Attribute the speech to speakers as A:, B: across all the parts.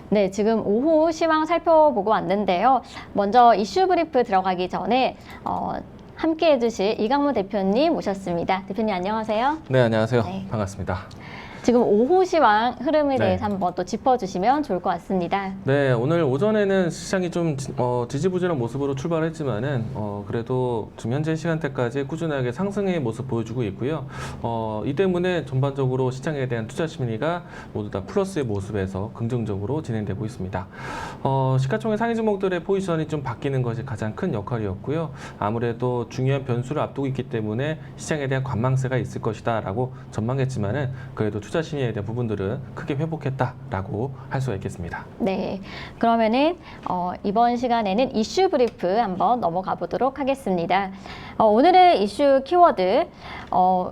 A: 네, 지금 오후 시황 살펴보고 왔는데요. 먼저 이슈 브리프 들어가기 전에 함께 해주실 이강무 대표님 모셨습니다. 대표님 안녕하세요.
B: 네, 안녕하세요.
A: 네.
B: 반갑습니다.
A: 지금 오후 시황 흐름에
B: 네.
A: 대해서 한번 또 짚어주시면 좋을 것 같습니다.
B: 네, 오늘 오전에는 시장이 좀 지지부진한 모습으로 출발했지만은 그래도 지금 현재 시간대까지 꾸준하게 상승의 모습 보여주고 있고요. 이 때문에 전반적으로 시장에 대한 투자 심리가 모두 다 플러스의 모습에서 긍정적으로 진행되고 있습니다. 시가총액 상위 종목들의 포지션이 좀 바뀌는 것이 가장 큰 역할이었고요. 아무래도 중요한 변수를 앞두고 있기 때문에 시장에 대한 관망세가 있을 것이다라고 전망했지만은 그래도 투자 심리에 대한 부분들은 크게 회복했다라고 할 수가 있겠습니다.
A: 네, 그러면은 이번 시간에는 이슈 브리프 한번 넘어가 보도록 하겠습니다. 오늘의 이슈 키워드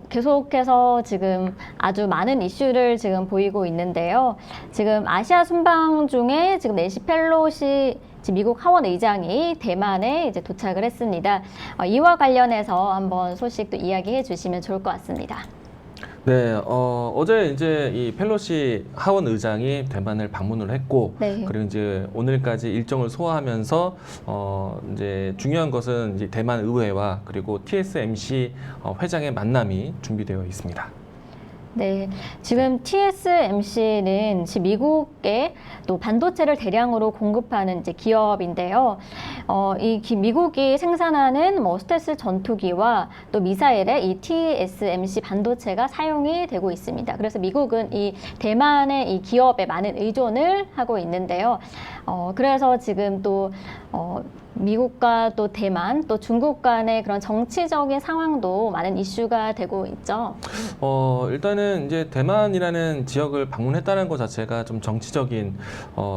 A: 계속해서 지금 아주 많은 이슈를 지금 보이고 있는데요. 지금 아시아 순방 중에 지금 낸시 펠로시 미국 하원 의장이 대만에 이제 도착을 했습니다. 이와 관련해서 한번 소식도 이야기해 주시면 좋을 것 같습니다.
B: 네, 어제 이제 이 펠로시 하원 의장이 대만을 방문을 했고,
A: 네.
B: 그리고 이제 오늘까지 일정을 소화하면서 이제 중요한 것은 이제 대만 의회와 그리고 TSMC 회장의 만남이 준비되어 있습니다.
A: 네, 지금 TSMC는 미국에 또 반도체를 대량으로 공급하는 이제 기업인데요. 미국이 생산하는 스텔스 전투기와 또 미사일에 이 TSMC 반도체가 사용이 되고 있습니다. 그래서 미국은 이 대만의 이 기업에 많은 의존을 하고 있는데요. 그래서 지금 또 미국과 또 대만, 또 중국 간의 그런 정치적인 상황도 많은 이슈가 되고 있죠.
B: 일단은 이제 대만이라는 지역을 방문했다는 것 자체가 좀 정치적인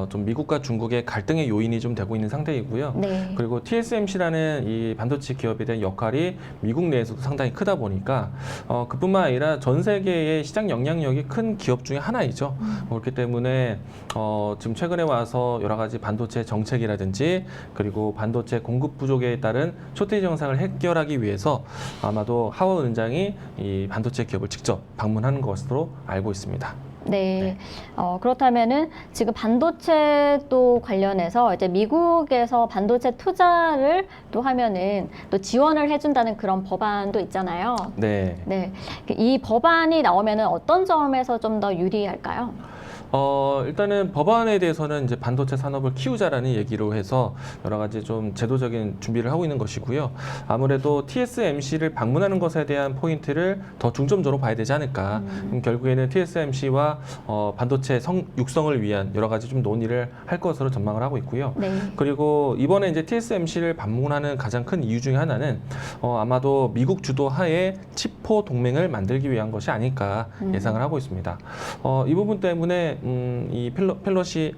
B: 좀 미국과 중국의 갈등의 요인이 좀 되고 있는 상태이고요.
A: 네.
B: 그리고 TSMC라는 이 반도체 기업에 대한 역할이 미국 내에서도 상당히 크다 보니까 그뿐만 아니라 전 세계의 시장 영향력이 큰 기업 중에 하나이죠. 그렇기 때문에 지금 최근에 와서 여러 가지 반도체 정책이라든지 그리고 반도체 공급 부족에 따른 쇼티지 현상을 해결하기 위해서 아마도 하원 의장이 이 반도체 기업을 직접 방문하는 것으로 알고 있습니다.
A: 네. 그렇다면은 지금 반도체 또 관련해서 이제 미국에서 반도체 투자를 또 하면은 또 지원을 해준다는 그런 법안도 있잖아요.
B: 네.
A: 네. 이 법안이 나오면은 어떤 점에서 좀 더 유리할까요?
B: 일단은 법안에 대해서는 이제 반도체 산업을 키우자라는 얘기로 해서 여러 가지 좀 제도적인 준비를 하고 있는 것이고요. 아무래도 TSMC를 방문하는 것에 대한 포인트를 더 중점적으로 봐야 되지 않을까. 결국에는 TSMC와 반도체 육성을 위한 여러 가지 좀 논의를 할 것으로 전망을 하고 있고요.
A: 네.
B: 그리고 이번에 이제 TSMC를 방문하는 가장 큰 이유 중에 하나는 아마도 미국 주도 하에 칩포 동맹을 만들기 위한 것이 아닐까 예상을 하고 있습니다. 이 부분 때문에 이 펠로시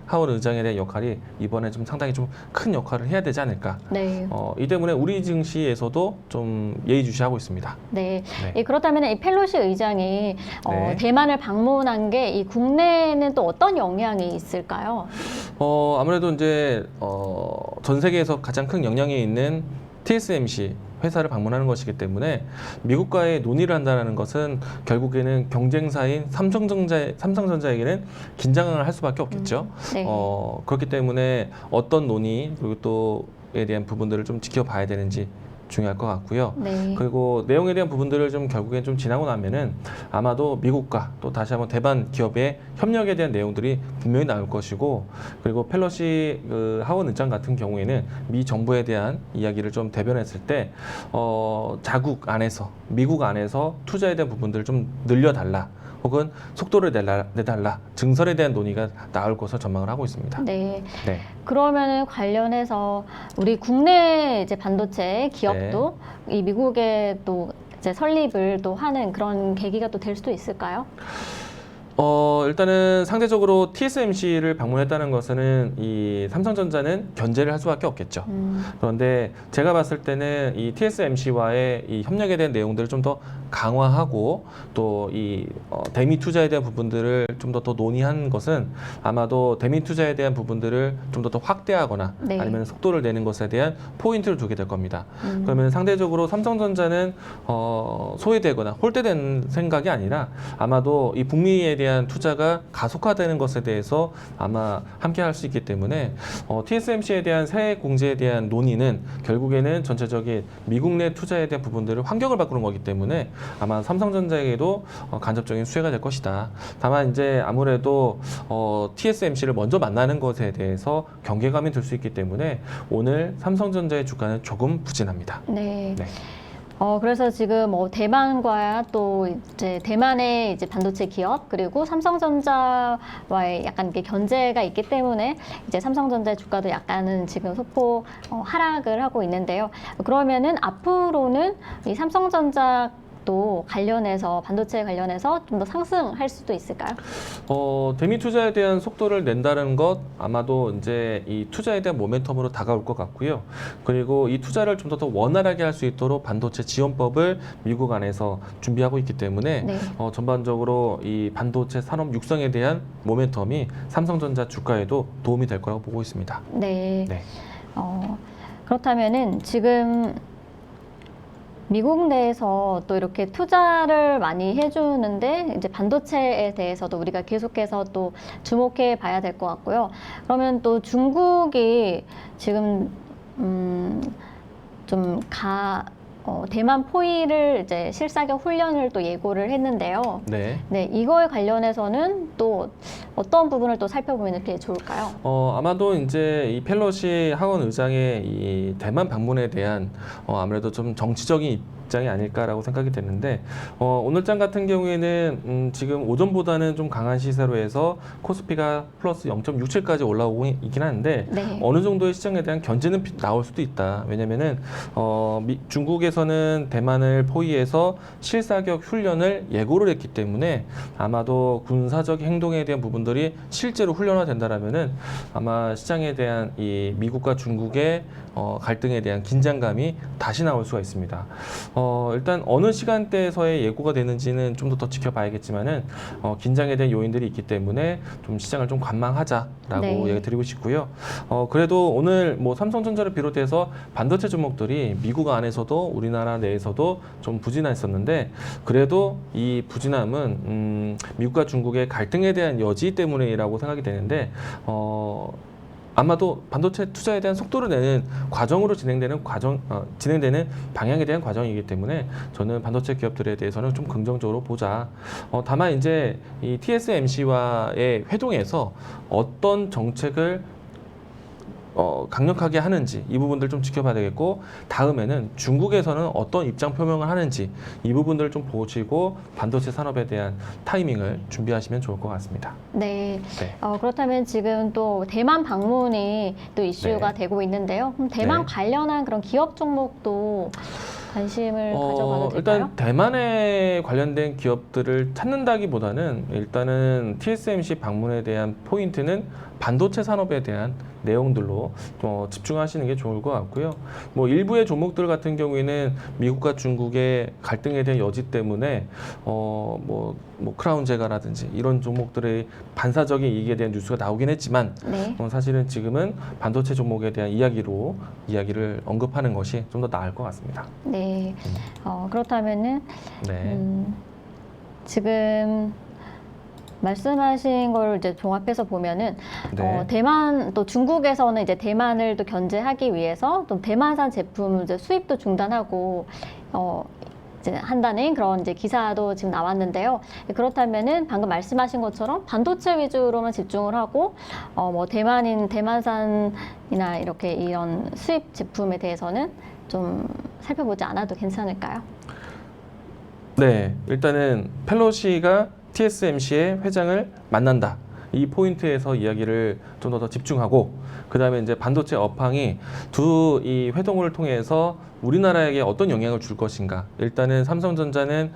B: 하원 의장에 대한 역할이 이번에 좀 상당히 좀 큰 역할을 해야 되지 않을까.
A: 네.
B: 이 때문에 우리 증시에서도 좀 예의주시하고 있습니다.
A: 네.
B: 네.
A: 그렇다면 이 펠로시 의장이
B: 네.
A: 대만을 방문한 게 이 국내에는 또 어떤 영향이 있을까요?
B: 아무래도 이제 전 세계에서 가장 큰 영향이 있는 TSMC 회사를 방문하는 것이기 때문에 미국과의 논의를 한다는 것은 결국에는 경쟁사인 삼성전자에게는 긴장을 할 수밖에 없겠죠.
A: 네.
B: 그렇기 때문에 어떤 논의 그리고 또에 대한 부분들을 좀 지켜봐야 되는지 중요할 것 같고요.
A: 네.
B: 그리고 내용에 대한 부분들을 좀 결국엔 좀 지나고 나면은 아마도 미국과 또 다시 한번 대만 기업의 협력에 대한 내용들이 분명히 나올 것이고, 그리고 펠로시 하원 의장 같은 경우에는 미 정부에 대한 이야기를 좀 대변했을 때 자국 안에서 미국 안에서 투자에 대한 부분들을 좀 늘려달라. 혹은 속도를 내달라, 증설에 대한 논의가 나올 것을 전망을 하고 있습니다.
A: 네.
B: 네.
A: 그러면은 관련해서 우리 국내 이제 반도체 기업도 이 미국에 또 이제 설립을 또 하는 그런 계기가 또 될 수도 있을까요?
B: 일단은 상대적으로 TSMC를 방문했다는 것은 이 삼성전자는 견제를 할 수밖에 없겠죠. 그런데 제가 봤을 때는 이 TSMC와의 이 협력에 대한 내용들을 좀 더 강화하고 또 이 대미 투자에 대한 부분들을 좀 더 논의한 것은 아마도 대미 투자에 대한 부분들을 좀 더 확대하거나
A: 네.
B: 아니면 속도를 내는 것에 대한 포인트를 두게 될 겁니다. 그러면 상대적으로 삼성전자는 소외되거나 홀대된 생각이 아니라 아마도 이 북미에 대한 투자가 가속화되는 것에 대해서 아마 함께 할 수 있기 때문에 TSMC에 대한 세액 공제에 대한 논의는 결국에는 전체적인 미국 내 투자에 대한 부분들을 환경을 바꾸는 거기 때문에 아마 삼성전자에게도 간접적인 수혜가 될 것이다. 다만 이제 아무래도 TSMC를 먼저 만나는 것에 대해서 경계감이 들 수 있기 때문에 오늘 삼성전자의 주가는 조금 부진합니다.
A: 네.
B: 네.
A: 그래서 지금 대만과 또 이제 대만의 이제 반도체 기업 그리고 삼성전자와의 약간 이게 견제가 있기 때문에 이제 삼성전자의 주가도 약간은 지금 소폭 하락을 하고 있는데요. 그러면은 앞으로는 이 삼성전자 또 관련해서 반도체 관련해서 좀 더 상승할 수도 있을까요?
B: 대미 투자에 대한 속도를 낸다는 것 아마도 이제 이 투자에 대한 모멘텀으로 다가올 것 같고요. 그리고 이 투자를 좀 더 원활하게 할 수 있도록 반도체 지원법을 미국 안에서 준비하고 있기 때문에
A: 네.
B: 전반적으로 이 반도체 산업 육성에 대한 모멘텀이 삼성전자 주가에도 도움이 될 거라고 보고 있습니다.
A: 네.
B: 네.
A: 그렇다면은 지금 미국 내에서 또 이렇게 투자를 많이 해주는데 이제 반도체에 대해서도 우리가 계속해서 또 주목해 봐야 될 것 같고요. 그러면 또 중국이 지금 대만 포위를 이제 실사격 훈련을 또 예고를 했는데요.
B: 네.
A: 네, 이거에 관련해서는 또 어떤 부분을 또 살펴보면 이렇게 좋을까요?
B: 아마도 이제 이 펠로시 하원 의장의 이 대만 방문에 대한 아무래도 좀 정치적인 입장이 아닐까라고 생각이 되는데 오늘장 같은 경우에는 지금 오전보다는 좀 강한 시세로 해서 코스피가 플러스 0.67까지 올라오고 있긴 하는데
A: 네.
B: 어느 정도의 시장에 대한 견제는 나올 수도 있다. 왜냐면은 중국에서는 대만을 포위해서 실사격 훈련을 예고를 했기 때문에 아마도 군사적 행동에 대한 부분들이 실제로 훈련화된다라면은 아마 시장에 대한 이 미국과 중국의 갈등에 대한 긴장감이 다시 나올 수가 있습니다. 일단 어느 시간대에서의 예고가 되는지는 좀 더 지켜봐야겠지만은 긴장에 대한 요인들이 있기 때문에 좀 시장을 좀 관망하자라고
A: 네.
B: 얘기 드리고 싶고요. 그래도 오늘 뭐 삼성전자를 비롯해서 반도체 종목들이 미국 안에서도 우리나라 내에서도 좀 부진했었는데 그래도 이 부진함은 미국과 중국의 갈등에 대한 여지 때문이라고 생각이 되는데 아마도 반도체 투자에 대한 속도를 내는 과정으로 진행되는 방향에 대한 과정이기 때문에 저는 반도체 기업들에 대해서는 좀 긍정적으로 보자. 다만 이제 이 TSMC와의 회동에서 어떤 정책을 강력하게 하는지 이 부분들 좀 지켜봐야 되겠고 다음에는 중국에서는 어떤 입장 표명을 하는지 이 부분들을 좀 보시고 반도체 산업에 대한 타이밍을 준비하시면 좋을 것 같습니다.
A: 네.
B: 네.
A: 그렇다면 지금 또 대만 방문이 또 이슈가
B: 네.
A: 되고 있는데요. 그럼 대만
B: 네.
A: 관련한 그런 기업 종목도 관심을 가져봐도 될까요?
B: 일단 대만에 관련된 기업들을 찾는다기보다는 일단은 TSMC 방문에 대한 포인트는 반도체 산업에 대한 내용들로 집중하시는 게 좋을 것 같고요. 뭐 일부의 종목들 같은 경우에는 미국과 중국의 갈등에 대한 여지 때문에 뭐 크라운 제가라든지 이런 종목들의 반사적인 이익에 대한 뉴스가 나오긴 했지만
A: 네.
B: 사실은 지금은 반도체 종목에 대한 이야기를 언급하는 것이 좀 더 나을 것 같습니다.
A: 네. 그렇다면은
B: 네.
A: 지금 말씀하신 걸 이제 종합해서 보면은
B: 네.
A: 대만 또 중국에서는 이제 대만을 또 견제하기 위해서 또 대만산 제품 이제 수입도 중단하고 이제 한다는 그런 이제 기사도 지금 나왔는데요. 그렇다면은 방금 말씀하신 것처럼 반도체 위주로만 집중을 하고 뭐 대만산이나 이렇게 이런 수입 제품에 대해서는 좀 살펴보지 않아도 괜찮을까요?
B: 네, 일단은 펠로시가 TSMC의 회장을 만난다. 이 포인트에서 이야기를 좀 더 집중하고 그 다음에 이제 반도체 업황이 이 회동을 통해서 우리나라에게 어떤 영향을 줄 것인가. 일단은 삼성전자는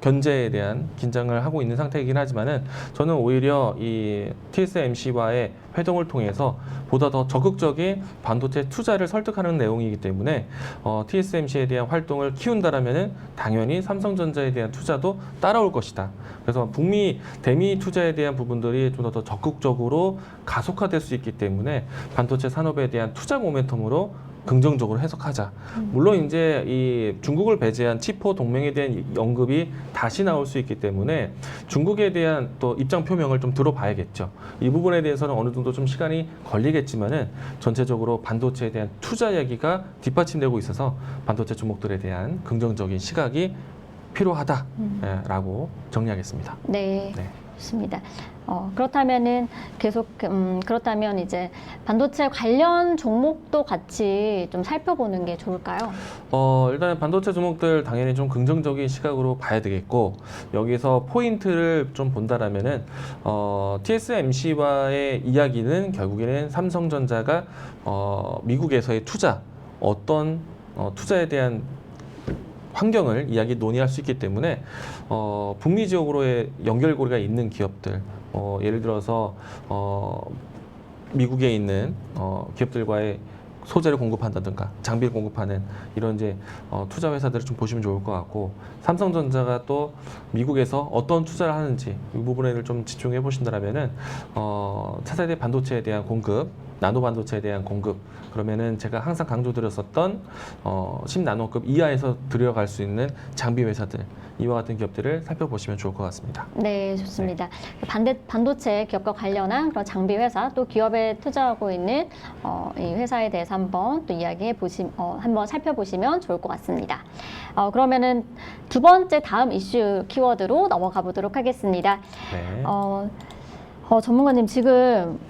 B: 견제에 대한 긴장을 하고 있는 상태이긴 하지만은 저는 오히려 이 TSMC와의 회동을 통해서 보다 더 적극적인 반도체 투자를 설득하는 내용이기 때문에 TSMC에 대한 활동을 키운다라면은 당연히 삼성전자에 대한 투자도 따라올 것이다. 그래서 북미 대미 투자에 대한 부분들이 좀 더 적극적으로 가속화될 수 있기 때문에 반도체 산업에 대한 투자 모멘텀으로 긍정적으로 해석하자. 물론 이제 이 중국을 배제한 치포 동맹에 대한 언급이 다시 나올 수 있기 때문에 중국에 대한 또 입장 표명을 좀 들어봐야겠죠. 이 부분에 대해서는 어느 정도 좀 시간이 걸리겠지만은 전체적으로 반도체에 대한 투자 이야기가 뒷받침되고 있어서 반도체 종목들에 대한 긍정적인 시각이 필요하다라고 정리하겠습니다.
A: 네.
B: 네.
A: 좋습니다. 그렇다면은 계속 그렇다면 이제 반도체 관련 종목도 같이 좀 살펴보는 게 좋을까요?
B: 일단은 반도체 종목들 당연히 좀 긍정적인 시각으로 봐야 되겠고 여기서 포인트를 좀 본다라면은 TSMC와의 이야기는 결국에는 삼성전자가 미국에서의 투자 어떤 투자에 대한 환경을 이야기 논의할 수 있기 때문에 북미 지역으로의 연결고리가 있는 기업들 예를 들어서 미국에 있는 기업들과의 소재를 공급한다든가 장비를 공급하는 이런 이제 투자 회사들을 좀 보시면 좋을 것 같고 삼성전자가 또 미국에서 어떤 투자를 하는지 이 부분에 좀 집중해 보신다면은 차세대 반도체에 대한 공급, 나노 반도체에 대한 공급 그러면은 제가 항상 강조드렸었던 10나노급 이하에서 들어갈 수 있는 장비 회사들 이와 같은 기업들을 살펴보시면 좋을 것 같습니다.
A: 네, 좋습니다. 반도체 기업과 관련한 그런 장비 회사 또 기업에 투자하고 있는 이 회사에 대해서 한번 또 한번 살펴보시면 좋을 것 같습니다. 그러면은 두 번째 다음 이슈 키워드로 넘어가 보도록 하겠습니다.
B: 네.
A: 전문가님 지금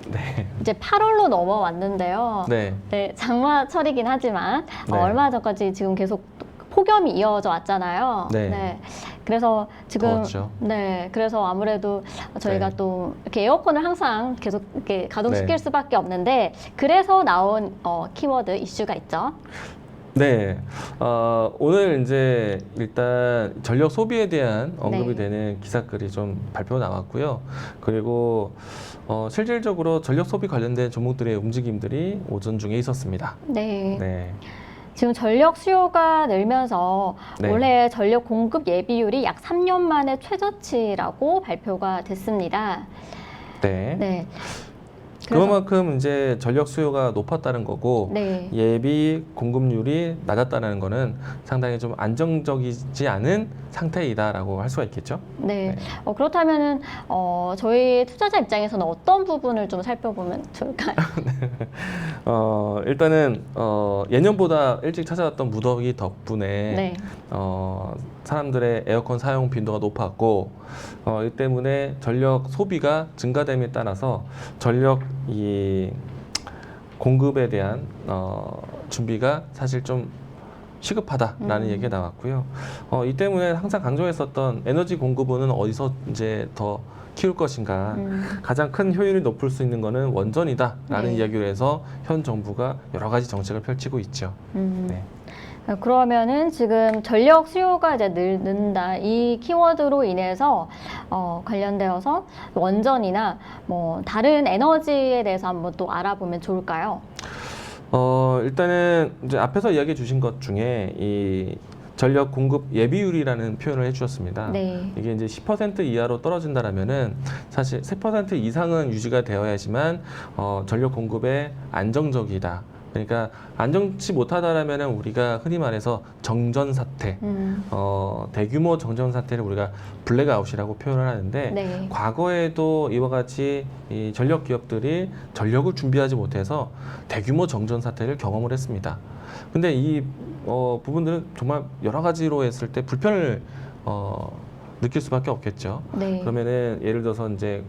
B: 네.
A: 이제 8월로 넘어왔는데요.
B: 네.
A: 네, 장마철이긴 하지만
B: 네.
A: 얼마 전까지 지금 계속 폭염이 이어져 왔잖아요.
B: 네.
A: 그래서 지금
B: 더웠죠.
A: 네, 그래서 아무래도 저희가
B: 네.
A: 또 이렇게 에어컨을 항상 계속 이렇게 가동시킬
B: 네.
A: 수밖에 없는데 그래서 나온 키워드 이슈가 있죠.
B: 네, 오늘 이제 일단 전력 소비에 대한 언급이
A: 네.
B: 되는 기사글이 좀 발표 나왔고요. 그리고 실질적으로 전력 소비 관련된 종목들의 움직임들이 오전 중에 있었습니다.
A: 네.
B: 네,
A: 지금 전력 수요가 늘면서
B: 네.
A: 올해 전력 공급 예비율이 약 3년 만에 최저치라고 발표가 됐습니다.
B: 네.
A: 네. 그래서-
B: 그만큼 이제 전력 수요가 높았다는 거고
A: 네.
B: 예비 공급률이 낮았다는 거는 상당히 좀 안정적이지 않은 상태이다라고 할 수가 있겠죠.
A: 네.
B: 네.
A: 그렇다면은 저희 투자자 입장에서는 어떤 부분을 좀 살펴보면 좋을까요?
B: 일단은 예년보다 일찍 찾아왔던 무더위 덕분에
A: 네.
B: 사람들의 에어컨 사용 빈도가 높았고 이 때문에 전력 소비가 증가됨에 따라서 전력 이 공급에 대한 준비가 사실 좀 시급하다라는 얘기가 나왔고요. 이 때문에 항상 강조했었던 에너지 공급은 어디서 이제 더 키울 것인가 가장 큰 효율이 높을 수 있는 것은 원전이다라는
A: 네.
B: 이야기를 해서 현 정부가 여러 가지 정책을 펼치고 있죠. 네.
A: 그러면은 지금 전력 수요가 이제 는다 이 키워드로 인해서 관련되어서 원전이나 뭐 다른 에너지에 대해서 한번 또 알아보면 좋을까요?
B: 일단은 이제 앞에서 이야기해 주신 것 중에 이 전력 공급 예비율이라는 표현을 해주셨습니다.
A: 네.
B: 이게 이제 10% 이하로 떨어진다라면은 사실 10% 이상은 유지가 되어야지만 전력 공급에 안정적이다. 그러니까 안정치 못하다라면은 우리가 흔히 말해서 정전 사태, 대규모 정전 사태를 우리가 블랙아웃이라고 표현을 하는데
A: 네.
B: 과거에도 이와 같이 이 전력 기업들이 전력을 준비하지 못해서 대규모 정전 사태를 경험을 했습니다. 근데 이 부분들은 정말 여러 가지로 했을 때 불편을 느낄 수밖에 없겠죠.
A: 네.
B: 그러면은 예를 들어서 이제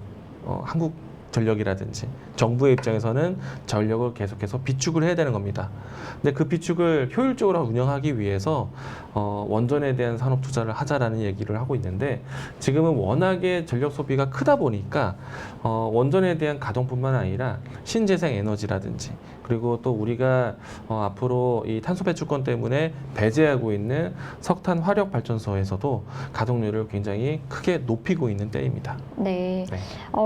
B: 한국 전력이라든지 정부의 입장에서는 전력을 계속해서 비축을 해야 되는 겁니다. 근데 그 비축을 효율적으로 운영하기 위해서 원전에 대한 산업 투자를 하자라는 얘기를 하고 있는데 지금은 워낙에 전력 소비가 크다 보니까 원전에 대한 가동뿐만 아니라 신재생 에너지라든지 그리고 또 우리가 앞으로 이 탄소 배출권 때문에 배제하고 있는 석탄 화력 발전소에서도 가동률을 굉장히 크게 높이고 있는 때입니다.
A: 네.
B: 네.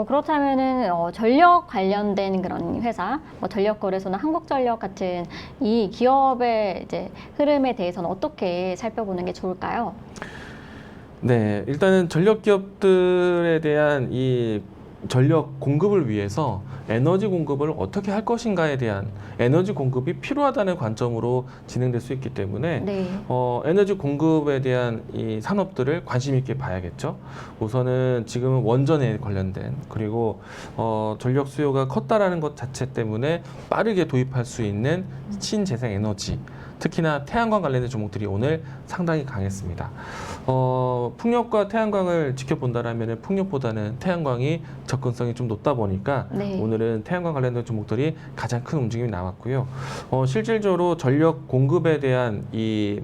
A: 그렇다면은 전력 관련된 그런 회사, 뭐 전력거래소나 한국전력 같은 이 기업의 이제 흐름에 대해서는 어떻게 살펴보는 게 좋을까요?
B: 네, 일단은 전력 기업들에 대한 이 전력 공급을 위해서 에너지 공급을 어떻게 할 것인가에 대한 에너지 공급이 필요하다는 관점으로 진행될 수 있기 때문에
A: 네.
B: 에너지 공급에 대한 이 산업들을 관심 있게 봐야겠죠. 우선은 지금은 원전에 관련된 그리고 전력 수요가 컸다라는 것 자체 때문에 빠르게 도입할 수 있는 신재생 에너지 특히나 태양광 관련된 종목들이 오늘 상당히 강했습니다. 풍력과 태양광을 지켜본다라면 풍력보다는 태양광이 접근성이 좀 높다 보니까
A: 네.
B: 오늘은 태양광 관련된 종목들이 가장 큰 움직임이 나왔고요. 실질적으로 전력 공급에 대한 이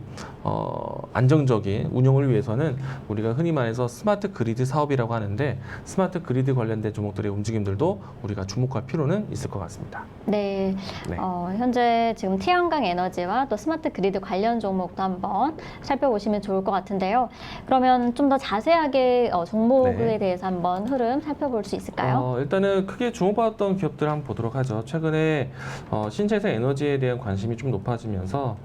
B: 안정적인 운영을 위해서는 우리가 흔히 말해서 스마트 그리드 사업이라고 하는데 스마트 그리드 관련된 종목들의 움직임들도 우리가 주목할 필요는 있을 것 같습니다.
A: 네.
B: 네.
A: 현재 지금 태양광 에너지와 또 스마트 그리드 관련 종목도 한번 살펴보시면 좋을 것 같은데요. 그러면 좀 더 자세하게 종목에
B: 네.
A: 대해서 한번 흐름 살펴볼 수 있을까요?
B: 일단은 크게 주목받았던 기업들 한번 보도록 하죠. 최근에 신재생 에너지에 대한 관심이 좀 높아지면서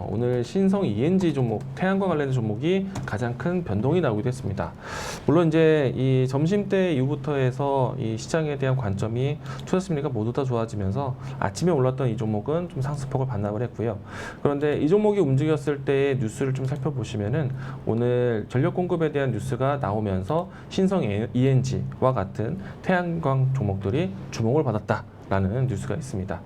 B: 오늘 신성 ENG 종목, 태양광 관련된 종목이 가장 큰 변동이 나오기도 했습니다. 물론 이제 이 점심때 이후부터 해서 이 시장에 대한 관점이 투자 심리가 모두 다 좋아지면서 아침에 올랐던 이 종목은 좀 상승폭을 반납을 했고요. 그런데 이 종목이 움직였을 때의 뉴스를 좀 살펴보시면은 오늘 전력 공급에 대한 뉴스가 나오면서 신성 ENG와 같은 태양광 종목들이 주목을 받았다라는 뉴스가 있습니다.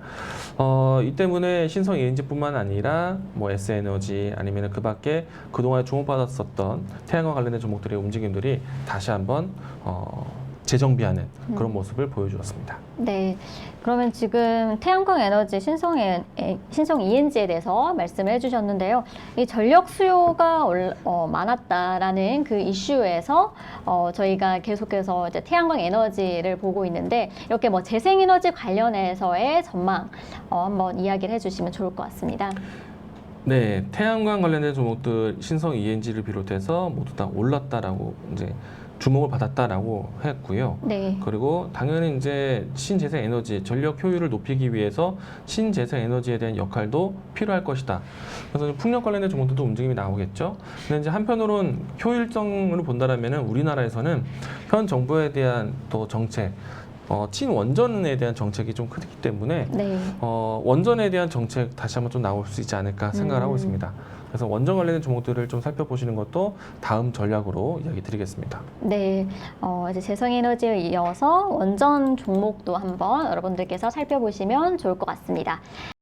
B: 이 때문에 신성 ENG뿐만 아니라 뭐 S에너지 아니면 그 밖에 그동안 주목받았었던 태양광 관련된 종목들의 움직임들이 다시 한번 재정비하는 그런 모습을 보여주었습니다.
A: 네. 그러면 지금 태양광 에너지 신성 ENG에 대해서 말씀을 해주셨는데요. 이 전력 수요가 많았다라는 그 이슈에서 저희가 계속해서 이제 태양광 에너지를 보고 있는데 이렇게 뭐 재생에너지 관련해서의 전망 한번 이야기를 해주시면 좋을 것 같습니다.
B: 네, 태양광 관련된 종목들 신성 ENG를 비롯해서 모두 다 올랐다라고 이제 주목을 받았다라고 했고요.
A: 네.
B: 그리고 당연히 이제 신재생 에너지, 전력 효율을 높이기 위해서 신재생 에너지에 대한 역할도 필요할 것이다. 그래서 풍력 관련된 종목들도 움직임이 나오겠죠. 근데 이제 한편으로는 효율성으로 본다라면은 우리나라에서는 현 정부에 대한 또 정책, 친원전에 대한 정책이 좀 크기 때문에
A: 네.
B: 원전에 대한 정책 다시 한번 좀 나올 수 있지 않을까 생각을 하고 있습니다. 그래서 원전 관련된 종목들을 좀 살펴보시는 것도 다음 전략으로 이야기 드리겠습니다.
A: 네, 이제 재생에너지에 이어서 원전 종목도 한번 여러분들께서 살펴보시면 좋을 것 같습니다.